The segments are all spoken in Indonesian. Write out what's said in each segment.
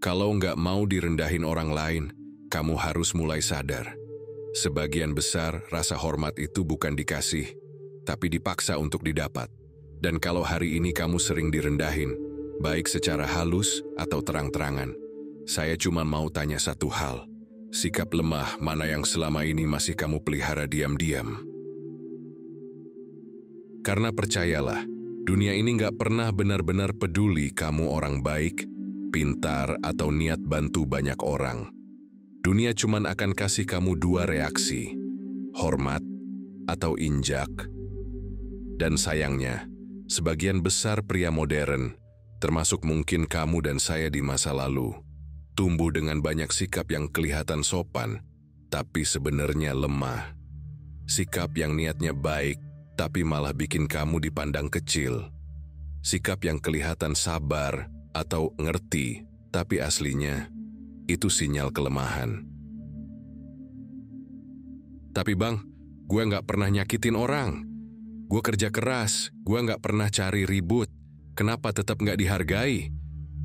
Kalau nggak mau direndahin orang lain, kamu harus mulai sadar. Sebagian besar rasa hormat itu bukan dikasih, tapi dipaksa untuk didapat. Dan kalau hari ini kamu sering direndahin, baik secara halus atau terang-terangan, saya cuma mau tanya satu hal. Sikap lemah mana yang selama ini masih kamu pelihara diam-diam? Karena percayalah, dunia ini nggak pernah benar-benar peduli kamu orang baik, pintar, atau niat bantu banyak orang. Dunia cuman akan kasih kamu dua reaksi, hormat atau injak. Dan sayangnya, sebagian besar pria modern, termasuk mungkin kamu dan saya di masa lalu, tumbuh dengan banyak sikap yang kelihatan sopan, tapi sebenarnya lemah. Sikap yang niatnya baik, tapi malah bikin kamu dipandang kecil. Sikap yang kelihatan sabar atau ngerti, tapi aslinya itu sinyal kelemahan. Tapi bang, gue nggak pernah nyakitin orang. Gue kerja keras, gue nggak pernah cari ribut. Kenapa tetap nggak dihargai?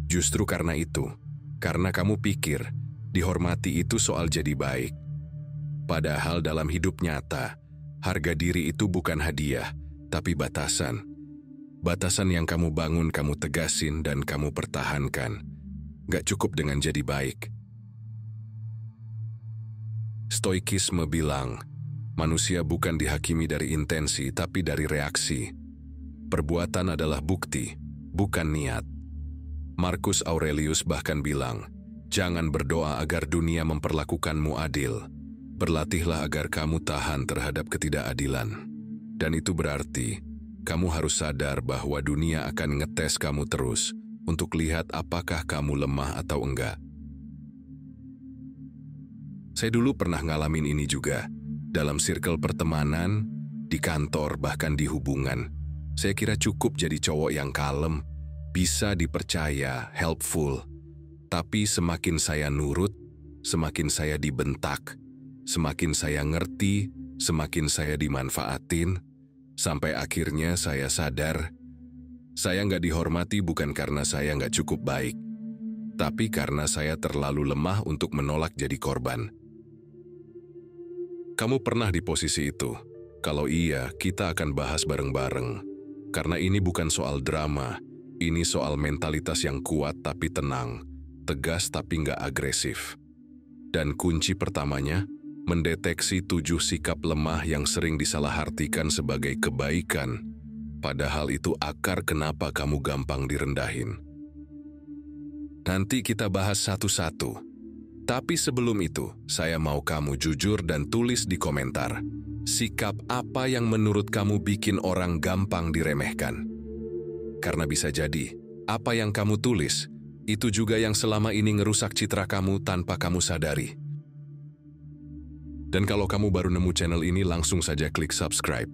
Justru karena itu. Karena kamu pikir, dihormati itu soal jadi baik. Padahal dalam hidup nyata, harga diri itu bukan hadiah, tapi batasan. Batasan yang kamu bangun, kamu tegasin, dan kamu pertahankan. Gak cukup dengan jadi baik. Stoikisme bilang, manusia bukan dihakimi dari intensi, tapi dari reaksi. Perbuatan adalah bukti, bukan niat. Marcus Aurelius bahkan bilang, jangan berdoa agar dunia memperlakukanmu adil. Berlatihlah agar kamu tahan terhadap ketidakadilan. Dan itu berarti, kamu harus sadar bahwa dunia akan ngetes kamu terus, untuk lihat apakah kamu lemah atau enggak. Saya dulu pernah ngalamin ini juga, dalam circle pertemanan, di kantor, bahkan di hubungan. Saya kira cukup jadi cowok yang kalem, bisa dipercaya, helpful. Tapi semakin saya nurut, semakin saya dibentak, semakin saya ngerti, semakin saya dimanfaatin, sampai akhirnya saya sadar, saya nggak dihormati bukan karena saya nggak cukup baik, tapi karena saya terlalu lemah untuk menolak jadi korban. Kamu pernah di posisi itu? Kalau iya, kita akan bahas bareng-bareng. Karena ini bukan soal drama, ini soal mentalitas yang kuat tapi tenang, tegas tapi nggak agresif. Dan kunci pertamanya, mendeteksi 7 sikap lemah yang sering disalahartikan sebagai kebaikan, padahal itu akar kenapa kamu gampang direndahin. Nanti kita bahas satu-satu. Tapi sebelum itu, saya mau kamu jujur dan tulis di komentar. Sikap apa yang menurut kamu bikin orang gampang diremehkan? Karena bisa jadi, apa yang kamu tulis, itu juga yang selama ini ngerusak citra kamu tanpa kamu sadari. Dan kalau kamu baru nemu channel ini, langsung saja klik subscribe.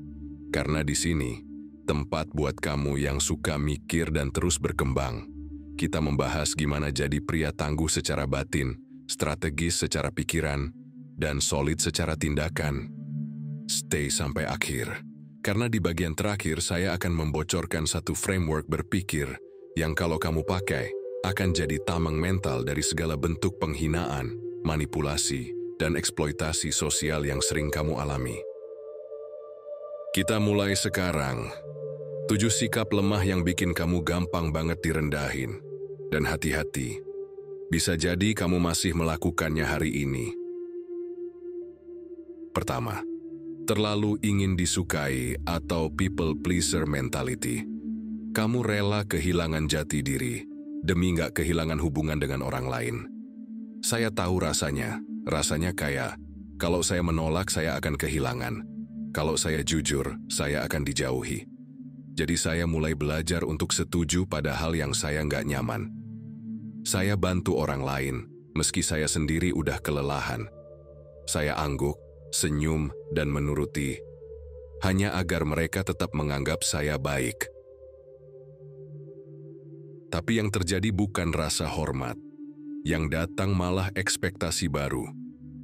Karena di sini, tempat buat kamu yang suka mikir dan terus berkembang. Kita membahas gimana jadi pria tangguh secara batin, strategis secara pikiran, dan solid secara tindakan. Stay sampai akhir. Karena di bagian terakhir saya akan membocorkan satu framework berpikir yang kalau kamu pakai, akan jadi tameng mental dari segala bentuk penghinaan, manipulasi, dan eksploitasi sosial yang sering kamu alami. Kita mulai sekarang. 7 sikap lemah yang bikin kamu gampang banget direndahin. Dan hati-hati, bisa jadi kamu masih melakukannya hari ini. Pertama, terlalu ingin disukai atau people pleaser mentality. Kamu rela kehilangan jati diri demi nggak kehilangan hubungan dengan orang lain. Saya tahu rasanya kayak, kalau saya menolak saya akan kehilangan. Kalau saya jujur, saya akan dijauhi. Jadi saya mulai belajar untuk setuju pada hal yang saya nggak nyaman. Saya bantu orang lain, meski saya sendiri udah kelelahan. Saya angguk, senyum, dan menuruti, hanya agar mereka tetap menganggap saya baik. Tapi yang terjadi bukan rasa hormat. Yang datang malah ekspektasi baru,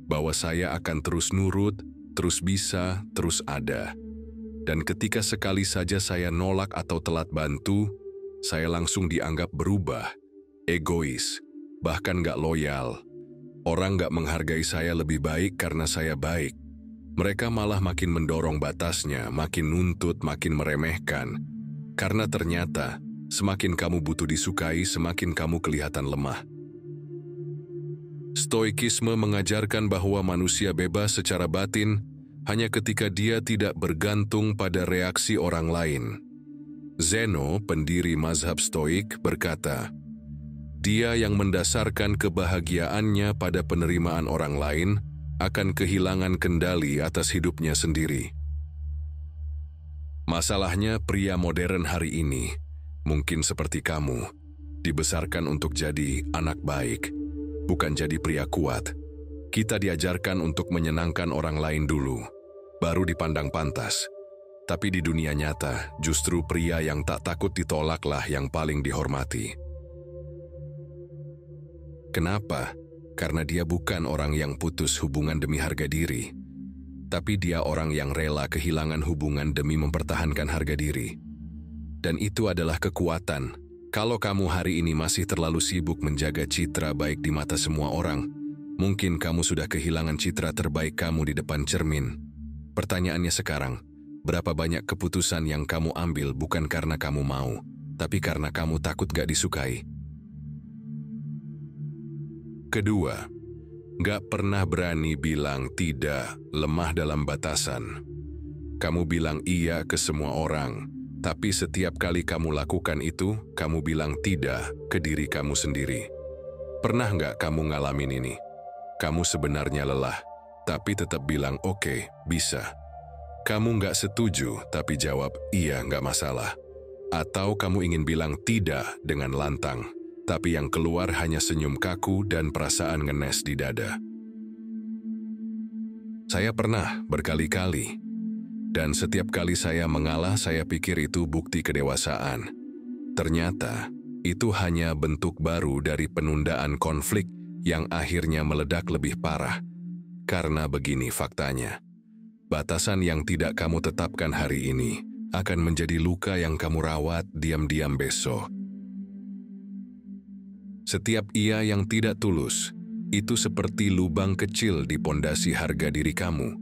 bahwa saya akan terus nurut, terus bisa, terus ada. Dan ketika sekali saja saya nolak atau telat bantu, saya langsung dianggap berubah, egois, bahkan nggak loyal. Orang nggak menghargai saya lebih baik karena saya baik. Mereka malah makin mendorong batasnya, makin nuntut, makin meremehkan. Karena ternyata, semakin kamu butuh disukai, semakin kamu kelihatan lemah. Stoikisme mengajarkan bahwa manusia bebas secara batin hanya ketika dia tidak bergantung pada reaksi orang lain. Zeno, pendiri mazhab Stoik, berkata, "Dia yang mendasarkan kebahagiaannya pada penerimaan orang lain akan kehilangan kendali atas hidupnya sendiri." Masalahnya pria modern hari ini, mungkin seperti kamu, dibesarkan untuk jadi anak baik, bukan jadi pria kuat. Kita diajarkan untuk menyenangkan orang lain dulu, baru dipandang pantas. Tapi di dunia nyata, justru pria yang tak takut ditolaklah yang paling dihormati. Kenapa? Karena dia bukan orang yang putus hubungan demi harga diri, tapi dia orang yang rela kehilangan hubungan demi mempertahankan harga diri. Dan itu adalah kekuatan. Kalau kamu hari ini masih terlalu sibuk menjaga citra baik di mata semua orang, mungkin kamu sudah kehilangan citra terbaik kamu di depan cermin. Pertanyaannya sekarang, berapa banyak keputusan yang kamu ambil bukan karena kamu mau, tapi karena kamu takut gak disukai? Kedua, gak pernah berani bilang tidak, lemah dalam batasan. Kamu bilang iya ke semua orang, tapi setiap kali kamu lakukan itu, kamu bilang tidak ke diri kamu sendiri. Pernah gak kamu ngalamin ini? Kamu sebenarnya lelah, tapi tetap bilang oke, bisa. Kamu gak setuju, tapi jawab iya gak masalah. Atau kamu ingin bilang tidak dengan lantang, tapi yang keluar hanya senyum kaku dan perasaan ngenes di dada. Saya pernah berkali-kali, dan setiap kali saya mengalah, saya pikir itu bukti kedewasaan. Ternyata, itu hanya bentuk baru dari penundaan konflik yang akhirnya meledak lebih parah. Karena begini faktanya, batasan yang tidak kamu tetapkan hari ini akan menjadi luka yang kamu rawat diam-diam besok. Setiap iya yang tidak tulus, itu seperti lubang kecil di pondasi harga diri kamu,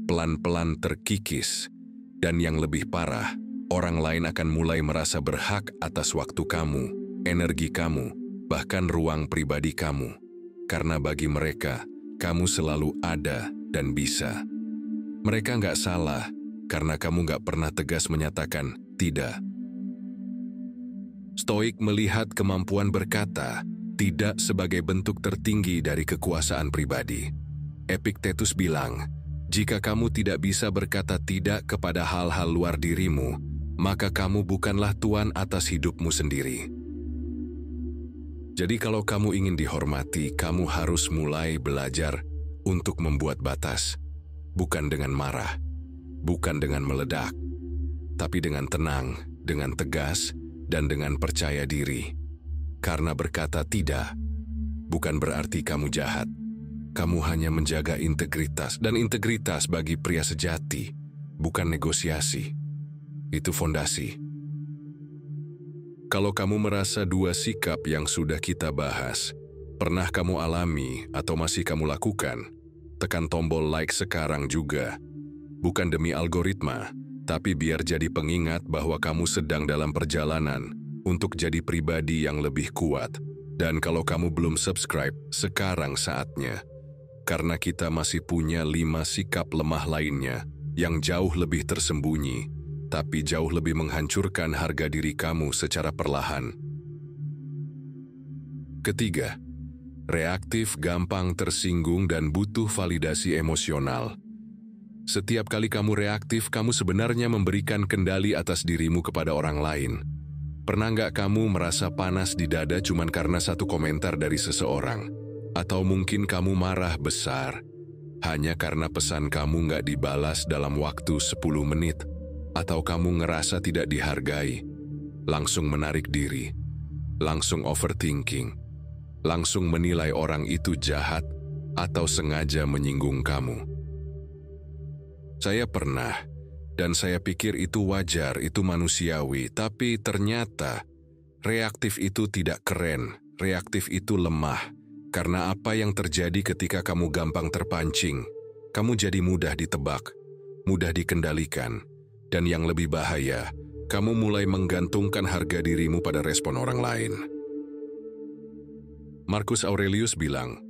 pelan-pelan terkikis, dan yang lebih parah, orang lain akan mulai merasa berhak atas waktu kamu, energi kamu, bahkan ruang pribadi kamu. Karena bagi mereka, kamu selalu ada dan bisa. Mereka nggak salah, karena kamu nggak pernah tegas menyatakan tidak. Stoik melihat kemampuan berkata tidak sebagai bentuk tertinggi dari kekuasaan pribadi. Epictetus bilang, jika kamu tidak bisa berkata tidak kepada hal-hal luar dirimu, maka kamu bukanlah tuan atas hidupmu sendiri. Jadi kalau kamu ingin dihormati, kamu harus mulai belajar untuk membuat batas. Bukan dengan marah, bukan dengan meledak, tapi dengan tenang, dengan tegas, dan dengan percaya diri. Karena berkata tidak, bukan berarti kamu jahat. Kamu hanya menjaga integritas, dan integritas bagi pria sejati, bukan negosiasi. Itu fondasi. Kalau kamu merasa dua sikap yang sudah kita bahas, pernah kamu alami atau masih kamu lakukan, tekan tombol like sekarang juga. Bukan demi algoritma, tapi biar jadi pengingat bahwa kamu sedang dalam perjalanan untuk jadi pribadi yang lebih kuat. Dan kalau kamu belum subscribe, sekarang saatnya. Karena kita masih punya 5 sikap lemah lainnya yang jauh lebih tersembunyi, tapi jauh lebih menghancurkan harga diri kamu secara perlahan. Ketiga, reaktif, gampang tersinggung, dan butuh validasi emosional. Setiap kali kamu reaktif, kamu sebenarnya memberikan kendali atas dirimu kepada orang lain. Pernah nggak kamu merasa panas di dada cuman karena satu komentar dari seseorang? Atau mungkin kamu marah besar hanya karena pesan kamu nggak dibalas dalam waktu 10 menit? Atau kamu ngerasa tidak dihargai, langsung menarik diri, langsung overthinking, langsung menilai orang itu jahat atau sengaja menyinggung kamu? Saya pernah, dan saya pikir itu wajar, itu manusiawi, tapi ternyata reaktif itu tidak keren, reaktif itu lemah. Karena apa yang terjadi ketika kamu gampang terpancing, kamu jadi mudah ditebak, mudah dikendalikan, dan yang lebih bahaya, kamu mulai menggantungkan harga dirimu pada respon orang lain. Marcus Aurelius bilang,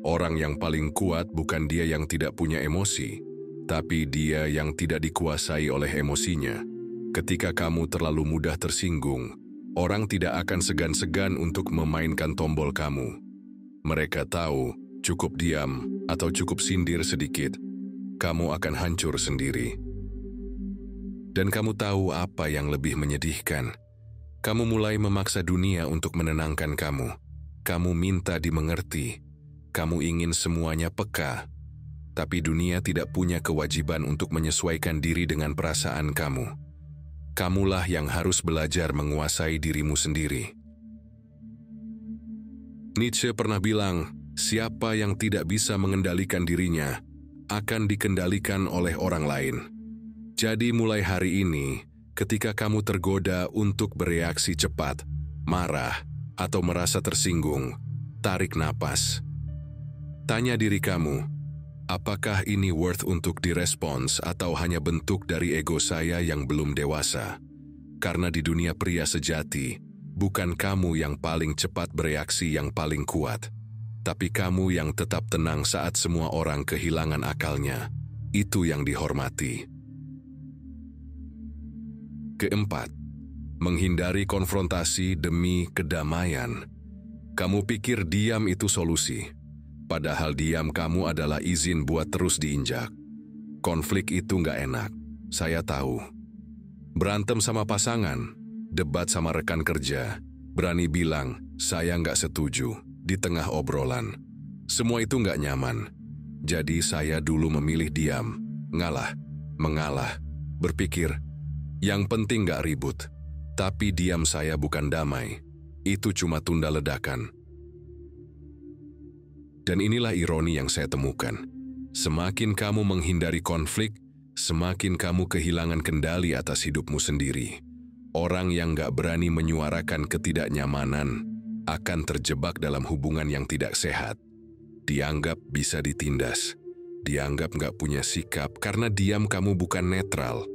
orang yang paling kuat bukan dia yang tidak punya emosi, tapi dia yang tidak dikuasai oleh emosinya. Ketika kamu terlalu mudah tersinggung, orang tidak akan segan-segan untuk memainkan tombol kamu. Mereka tahu, cukup diam atau cukup sindir sedikit, kamu akan hancur sendiri. Dan kamu tahu apa yang lebih menyedihkan? Kamu mulai memaksa dunia untuk menenangkan kamu. Kamu minta dimengerti. Kamu ingin semuanya peka. Tapi dunia tidak punya kewajiban untuk menyesuaikan diri dengan perasaan kamu. Kamulah yang harus belajar menguasai dirimu sendiri. Nietzsche pernah bilang, siapa yang tidak bisa mengendalikan dirinya akan dikendalikan oleh orang lain. Jadi mulai hari ini, ketika kamu tergoda untuk bereaksi cepat, marah, atau merasa tersinggung, tarik napas. Tanya diri kamu, apakah ini worth untuk direspons atau hanya bentuk dari ego saya yang belum dewasa? Karena di dunia pria sejati, bukan kamu yang paling cepat bereaksi yang paling kuat, tapi kamu yang tetap tenang saat semua orang kehilangan akalnya. Itu yang dihormati. Keempat, menghindari konfrontasi demi kedamaian. Kamu pikir diam itu solusi, padahal diam kamu adalah izin buat terus diinjak. Konflik itu nggak enak, saya tahu. Berantem sama pasangan, debat sama rekan kerja, berani bilang, saya nggak setuju, di tengah obrolan. Semua itu nggak nyaman. Jadi saya dulu memilih diam, mengalah, berpikir, yang penting nggak ribut. Tapi diam saya bukan damai, itu cuma tunda ledakan. Dan inilah ironi yang saya temukan. Semakin kamu menghindari konflik, semakin kamu kehilangan kendali atas hidupmu sendiri. Orang yang gak berani menyuarakan ketidaknyamanan akan terjebak dalam hubungan yang tidak sehat. Dianggap bisa ditindas, dianggap gak punya sikap karena diam kamu bukan netral.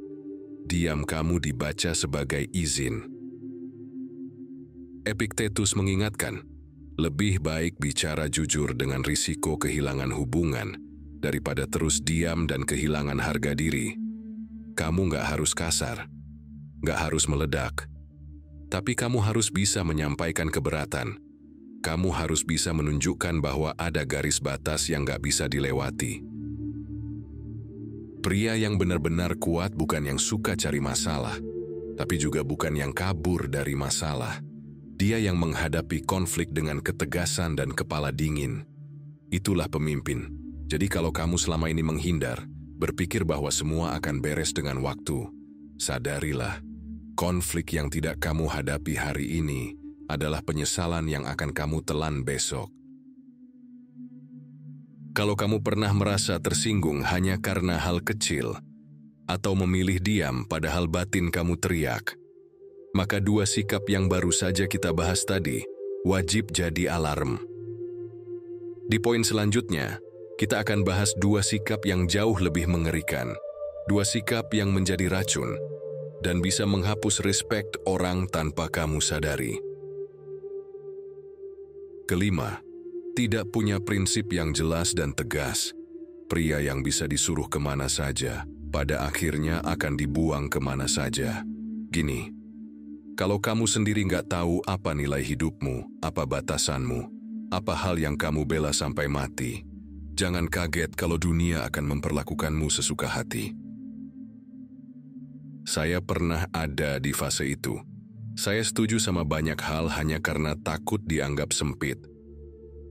Diam kamu dibaca sebagai izin. Epictetus mengingatkan, lebih baik bicara jujur dengan risiko kehilangan hubungan daripada terus diam dan kehilangan harga diri. Kamu gak harus kasar, gak harus meledak, tapi kamu harus bisa menyampaikan keberatan. Kamu harus bisa menunjukkan bahwa ada garis batas yang gak bisa dilewati. Pria yang benar-benar kuat bukan yang suka cari masalah, tapi juga bukan yang kabur dari masalah. Dia yang menghadapi konflik dengan ketegasan dan kepala dingin. Itulah pemimpin. Jadi kalau kamu selama ini menghindar, berpikir bahwa semua akan beres dengan waktu, sadarilah, konflik yang tidak kamu hadapi hari ini adalah penyesalan yang akan kamu telan besok. Kalau kamu pernah merasa tersinggung hanya karena hal kecil, atau memilih diam padahal batin kamu teriak, maka dua sikap yang baru saja kita bahas tadi wajib jadi alarm. Di poin selanjutnya, kita akan bahas dua sikap yang jauh lebih mengerikan, dua sikap yang menjadi racun, dan bisa menghapus respect orang tanpa kamu sadari. Kelima, tidak punya prinsip yang jelas dan tegas. Pria yang bisa disuruh kemana saja, pada akhirnya akan dibuang kemana saja. Gini, kalau kamu sendiri nggak tahu apa nilai hidupmu, apa batasanmu, apa hal yang kamu bela sampai mati, jangan kaget kalau dunia akan memperlakukanmu sesuka hati. Saya pernah ada di fase itu. Saya setuju sama banyak hal hanya karena takut dianggap sempit.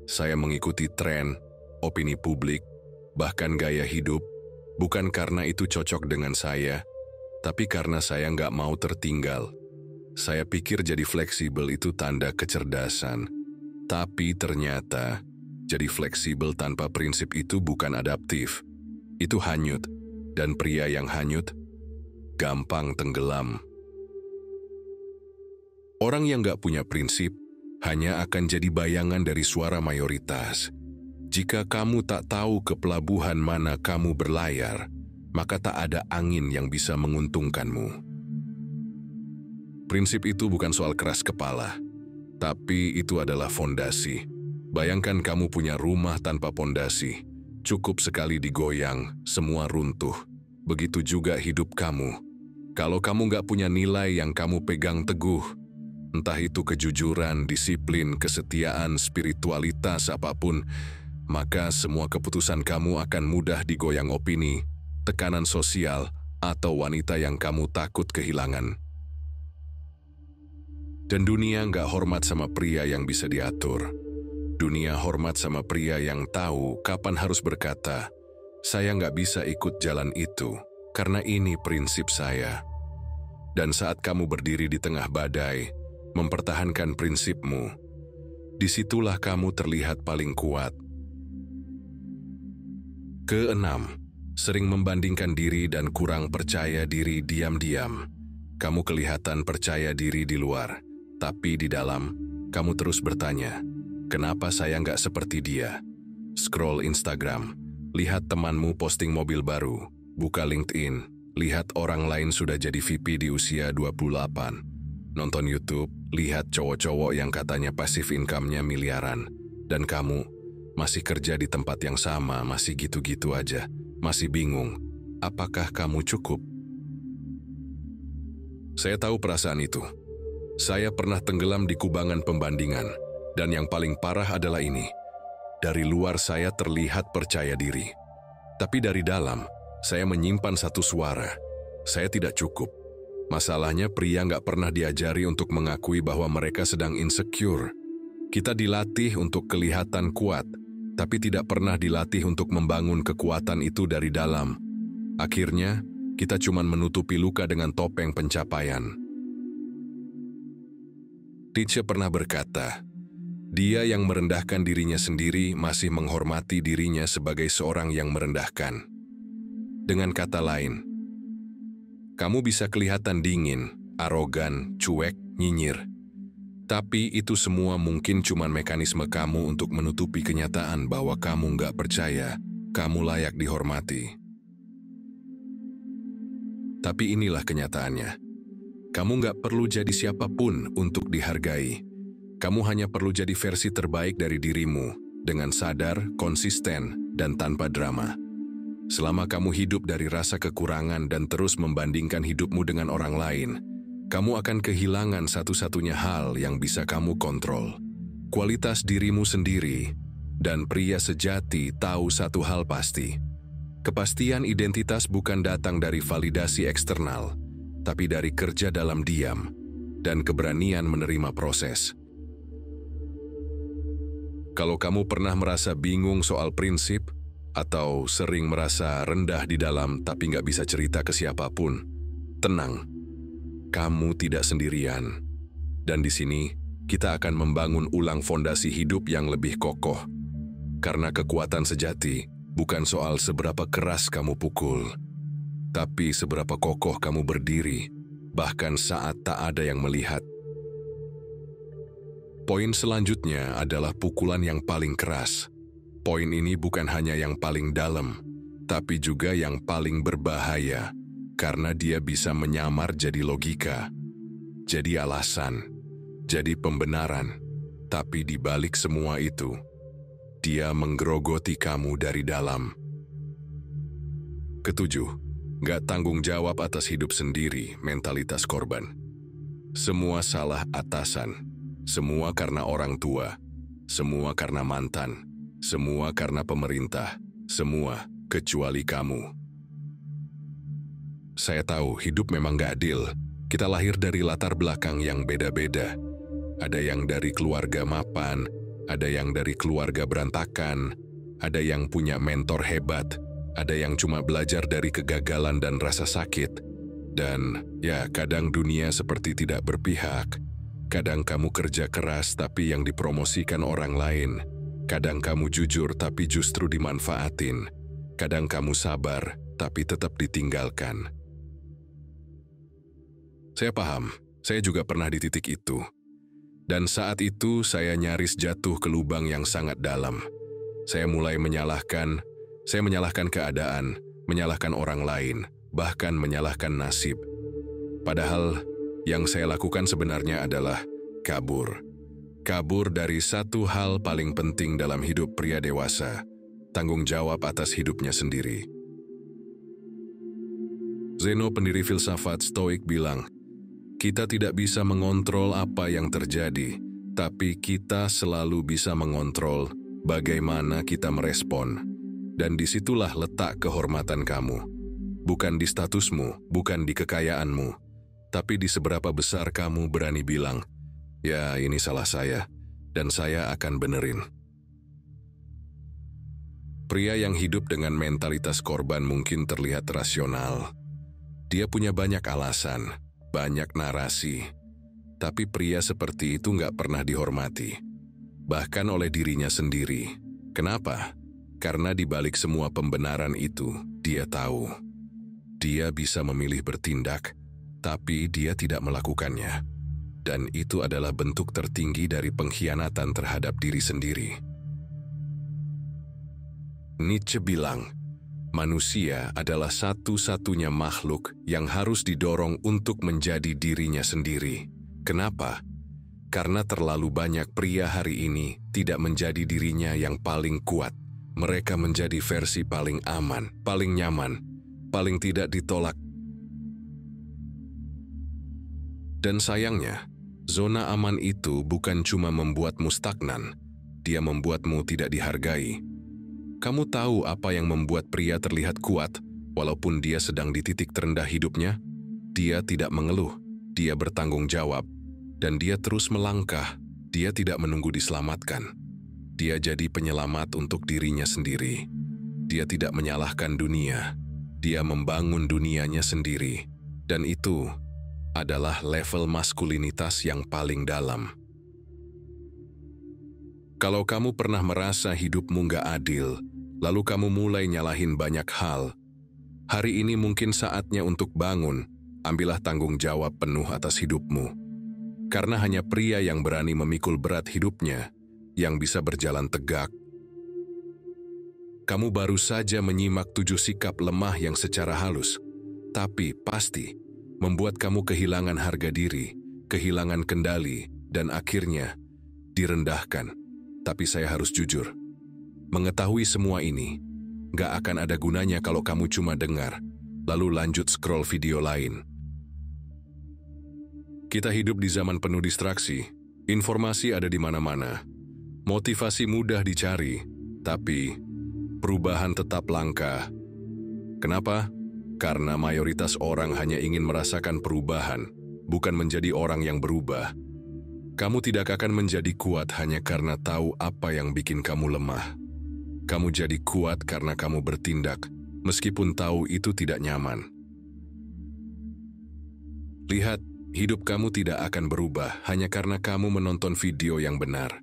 Saya mengikuti tren, opini publik, bahkan gaya hidup, bukan karena itu cocok dengan saya, tapi karena saya nggak mau tertinggal. Saya pikir jadi fleksibel itu tanda kecerdasan, tapi ternyata jadi fleksibel tanpa prinsip itu bukan adaptif. Itu hanyut, dan pria yang hanyut gampang tenggelam. Orang yang nggak punya prinsip hanya akan jadi bayangan dari suara mayoritas. Jika kamu tak tahu ke pelabuhan mana kamu berlayar, maka tak ada angin yang bisa menguntungkanmu. Prinsip itu bukan soal keras kepala, tapi itu adalah fondasi. Bayangkan kamu punya rumah tanpa fondasi. Cukup sekali digoyang, semua runtuh. Begitu juga hidup kamu. Kalau kamu nggak punya nilai yang kamu pegang teguh, entah itu kejujuran, disiplin, kesetiaan, spiritualitas, apapun, maka semua keputusan kamu akan mudah digoyang opini, tekanan sosial, atau wanita yang kamu takut kehilangan. Dan dunia nggak hormat sama pria yang bisa diatur. Dunia hormat sama pria yang tahu kapan harus berkata, "Saya nggak bisa ikut jalan itu, karena ini prinsip saya." Dan saat kamu berdiri di tengah badai, mempertahankan prinsipmu, disitulah kamu terlihat paling kuat. Keenam, sering membandingkan diri dan kurang percaya diri diam-diam. Kamu kelihatan percaya diri di luar, tapi di dalam, kamu terus bertanya, kenapa saya nggak seperti dia? Scroll Instagram, lihat temanmu posting mobil baru, buka LinkedIn, lihat orang lain sudah jadi VP di usia 28. Nonton YouTube, lihat cowok-cowok yang katanya passive income-nya miliaran, dan kamu masih kerja di tempat yang sama, masih gitu-gitu aja, masih bingung, apakah kamu cukup? Saya tahu perasaan itu. Saya pernah tenggelam di kubangan pembandingan, dan yang paling parah adalah ini. Dari luar saya terlihat percaya diri. Tapi dari dalam, saya menyimpan satu suara. Saya tidak cukup. Masalahnya pria nggak pernah diajari untuk mengakui bahwa mereka sedang insecure. Kita dilatih untuk kelihatan kuat, tapi tidak pernah dilatih untuk membangun kekuatan itu dari dalam. Akhirnya, kita cuma menutupi luka dengan topeng pencapaian. Nietzsche pernah berkata, dia yang merendahkan dirinya sendiri masih menghormati dirinya sebagai seorang yang merendahkan. Dengan kata lain, kamu bisa kelihatan dingin, arogan, cuek, nyinyir. Tapi itu semua mungkin cuma mekanisme kamu untuk menutupi kenyataan bahwa kamu nggak percaya, kamu layak dihormati. Tapi inilah kenyataannya. Kamu nggak perlu jadi siapapun untuk dihargai. Kamu hanya perlu jadi versi terbaik dari dirimu, dengan sadar, konsisten, dan tanpa drama. Selama kamu hidup dari rasa kekurangan dan terus membandingkan hidupmu dengan orang lain, kamu akan kehilangan satu-satunya hal yang bisa kamu kontrol. Kualitas dirimu sendiri, dan pria sejati tahu satu hal pasti. Kepastian identitas bukan datang dari validasi eksternal, tapi dari kerja dalam diam dan keberanian menerima proses. Kalau kamu pernah merasa bingung soal prinsip, atau sering merasa rendah di dalam tapi nggak bisa cerita ke siapapun, tenang. Kamu tidak sendirian. Dan di sini, kita akan membangun ulang fondasi hidup yang lebih kokoh. Karena kekuatan sejati bukan soal seberapa keras kamu pukul, tapi seberapa kokoh kamu berdiri, bahkan saat tak ada yang melihat. Poin selanjutnya adalah pukulan yang paling keras. Poin ini bukan hanya yang paling dalam, tapi juga yang paling berbahaya. Karena dia bisa menyamar jadi logika, jadi alasan, jadi pembenaran. Tapi di balik semua itu, dia menggerogoti kamu dari dalam. Ketujuh, nggak tanggung jawab atas hidup sendiri, mentalitas korban. Semua salah atasan, semua karena orang tua, semua karena mantan, semua karena pemerintah, semua kecuali kamu. Saya tahu hidup memang gak adil. Kita lahir dari latar belakang yang beda-beda. Ada yang dari keluarga mapan, ada yang dari keluarga berantakan, ada yang punya mentor hebat, ada yang cuma belajar dari kegagalan dan rasa sakit. Dan ya, kadang dunia seperti tidak berpihak. Kadang kamu kerja keras tapi yang dipromosikan orang lain. Kadang kamu jujur tapi justru dimanfaatin. Kadang kamu sabar tapi tetap ditinggalkan. Saya paham, saya juga pernah di titik itu. Dan saat itu saya nyaris jatuh ke lubang yang sangat dalam. Saya mulai menyalahkan keadaan, menyalahkan orang lain, bahkan menyalahkan nasib. Padahal yang saya lakukan sebenarnya adalah kabur. Kabur dari satu hal paling penting dalam hidup pria dewasa, tanggung jawab atas hidupnya sendiri. Zeno, pendiri filsafat Stoik, bilang, kita tidak bisa mengontrol apa yang terjadi, tapi kita selalu bisa mengontrol bagaimana kita merespon. Dan disitulah letak kehormatan kamu. Bukan di statusmu, bukan di kekayaanmu, tapi di seberapa besar kamu berani bilang, ya ini salah saya, dan saya akan benerin. Pria yang hidup dengan mentalitas korban mungkin terlihat rasional. Dia punya banyak alasan, banyak narasi, tapi pria seperti itu nggak pernah dihormati, bahkan oleh dirinya sendiri. Kenapa? Karena di balik semua pembenaran itu, dia tahu. Dia bisa memilih bertindak, tapi dia tidak melakukannya. Dan itu adalah bentuk tertinggi dari pengkhianatan terhadap diri sendiri. Nietzsche bilang, manusia adalah satu-satunya makhluk yang harus didorong untuk menjadi dirinya sendiri. Kenapa? Karena terlalu banyak pria hari ini tidak menjadi dirinya yang paling kuat. Mereka menjadi versi paling aman, paling nyaman, paling tidak ditolak. Dan sayangnya, zona aman itu bukan cuma membuatmu stagnan, dia membuatmu tidak dihargai. Kamu tahu apa yang membuat pria terlihat kuat, walaupun dia sedang di titik terendah hidupnya? Dia tidak mengeluh, dia bertanggung jawab, dan dia terus melangkah. Dia tidak menunggu diselamatkan. Dia jadi penyelamat untuk dirinya sendiri. Dia tidak menyalahkan dunia, dia membangun dunianya sendiri. Dan itu adalah level maskulinitas yang paling dalam. Kalau kamu pernah merasa hidupmu nggak adil, lalu kamu mulai nyalahin banyak hal, hari ini mungkin saatnya untuk bangun, ambillah tanggung jawab penuh atas hidupmu. Karena hanya pria yang berani memikul berat hidupnya, yang bisa berjalan tegak. Kamu baru saja menyimak 7 sikap lemah yang secara halus, tapi pasti membuat kamu kehilangan harga diri, kehilangan kendali, dan akhirnya direndahkan. Tapi saya harus jujur, mengetahui semua ini gak akan ada gunanya kalau kamu cuma dengar, lalu lanjut scroll video lain. Kita hidup di zaman penuh distraksi, informasi ada di mana-mana, motivasi mudah dicari, tapi perubahan tetap langka. Kenapa? Karena mayoritas orang hanya ingin merasakan perubahan, bukan menjadi orang yang berubah. Kamu tidak akan menjadi kuat hanya karena tahu apa yang bikin kamu lemah. Kamu jadi kuat karena kamu bertindak, meskipun tahu itu tidak nyaman. Lihat, hidup kamu tidak akan berubah hanya karena kamu menonton video yang benar.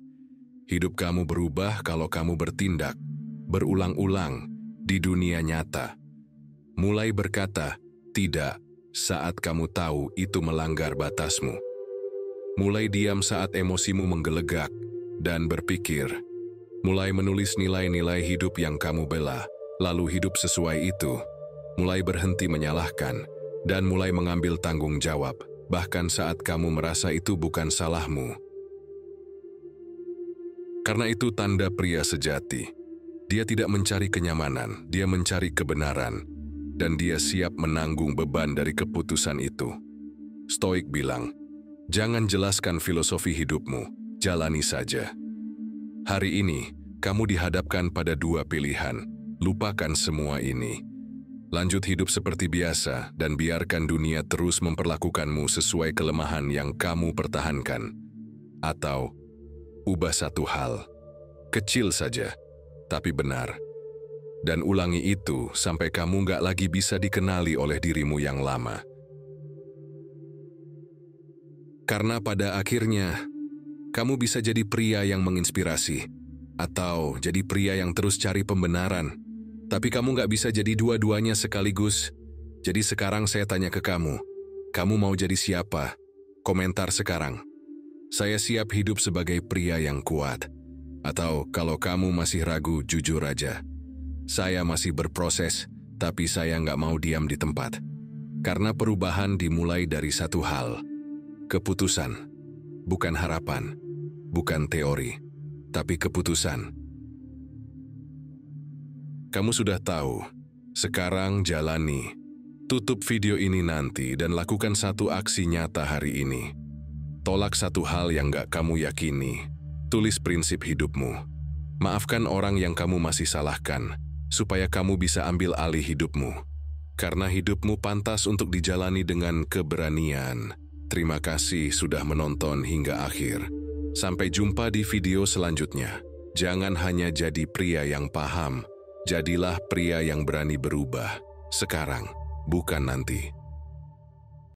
Hidup kamu berubah kalau kamu bertindak, berulang-ulang, di dunia nyata. Mulai berkata, tidak, saat kamu tahu itu melanggar batasmu. Mulai diam saat emosimu menggelegak, dan berpikir. Mulai menulis nilai-nilai hidup yang kamu bela, lalu hidup sesuai itu. Mulai berhenti menyalahkan, dan mulai mengambil tanggung jawab, bahkan saat kamu merasa itu bukan salahmu. Karena itu tanda pria sejati. Dia tidak mencari kenyamanan, dia mencari kebenaran, dan dia siap menanggung beban dari keputusan itu. Stoik bilang, jangan jelaskan filosofi hidupmu, jalani saja. Hari ini, kamu dihadapkan pada 2 pilihan. Lupakan semua ini. Lanjut hidup seperti biasa dan biarkan dunia terus memperlakukanmu sesuai kelemahan yang kamu pertahankan. Atau, ubah satu hal. Kecil saja, tapi benar. Dan ulangi itu sampai kamu nggak lagi bisa dikenali oleh dirimu yang lama. Karena pada akhirnya, kamu bisa jadi pria yang menginspirasi, atau jadi pria yang terus cari pembenaran, tapi kamu nggak bisa jadi dua-duanya sekaligus. Jadi sekarang saya tanya ke kamu mau jadi siapa? Komentar sekarang. Saya siap hidup sebagai pria yang kuat. Atau kalau kamu masih ragu, jujur aja. Saya masih berproses, tapi saya nggak mau diam di tempat. Karena perubahan dimulai dari satu hal. Keputusan. Bukan harapan. Bukan teori. Tapi keputusan. Kamu sudah tahu. Sekarang jalani. Tutup video ini nanti dan lakukan satu aksi nyata hari ini. Tolak satu hal yang gak kamu yakini. Tulis prinsip hidupmu. Maafkan orang yang kamu masih salahkan, supaya kamu bisa ambil alih hidupmu. Karena hidupmu pantas untuk dijalani dengan keberanian. Terima kasih sudah menonton hingga akhir. Sampai jumpa di video selanjutnya. Jangan hanya jadi pria yang paham, jadilah pria yang berani berubah. Sekarang, bukan nanti.